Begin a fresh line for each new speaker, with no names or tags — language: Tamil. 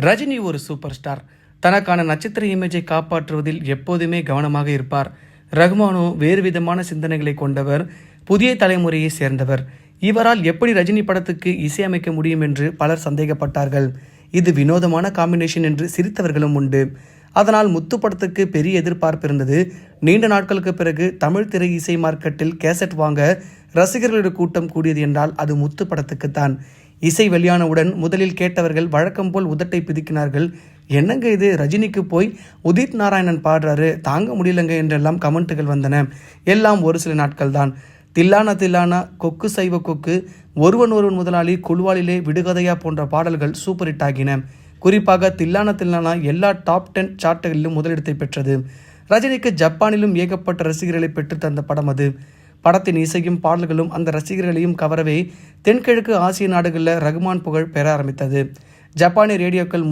ரஜினி ஒரு சூப்பர் ஸ்டார். தனக்கான நட்சத்திர இமேஜை காப்பாற்றுவதில் எப்போதுமே கவனமாக இருப்பார். ரகுமானோ வேறு விதமான சிந்தனைகளை கொண்டவர், புதிய தலைமுறையை சேர்ந்தவர். இவரால் எப்படி ரஜினி படத்துக்கு இசையமைக்க முடியும் என்று பலர் சந்தேகப்பட்டார்கள். இது வினோதமான காம்பினேஷன் என்று சிரித்தவர்களும் உண்டு. அதனால் முத்து படத்துக்கு பெரிய எதிர்பார்ப்பு இருந்தது. நீண்ட நாட்களுக்கு பிறகு தமிழ் திரை இசை மார்க்கெட்டில் கேசட் வாங்க ரசிகர்களுடைய கூட்டம் கூடியது என்றால் அது முத்து படத்துக்குத்தான். இசை வெளியானவுடன் முதலில் கேட்டவர்கள் வழக்கம் போல் உதட்டை பிதுக்கினார்கள். என்னங்க இது, ரஜினிக்கு போய் உதித் நாராயணன் பாடுறாரு, தாங்க முடியலங்க என்றெல்லாம் கமெண்ட்டுகள் வந்தன. எல்லாம் ஒரு சில நாட்கள் தான். தில்லானா தில்லானா, கொக்கு சைவ கொக்கு, ஒருவன் ஒருவன் முதலாளி, குழுவாளிலே, விடுகதையா போன்ற பாடல்கள் சூப்பர் ஹிட் ஆகின. குறிப்பாக தில்லானா தில்லானா எல்லா டாப் 10 சார்ட்டுகளிலும் முதலிடத்தை பெற்றது. ரஜினிக்கு ஜப்பானிலும் ஏகப்பட்ட ரசிகர்களை பெற்று தந்த படம் அது. படத்தின் இசையும் பாடல்களும் அந்த ரசிகர்களையும் கவரவே தென்கிழக்கு ஆசிய நாடுகளில் ரகுமான் புகழ் பெற ஆரம்பித்தது. ஜப்பானிய ரேடியோக்கள்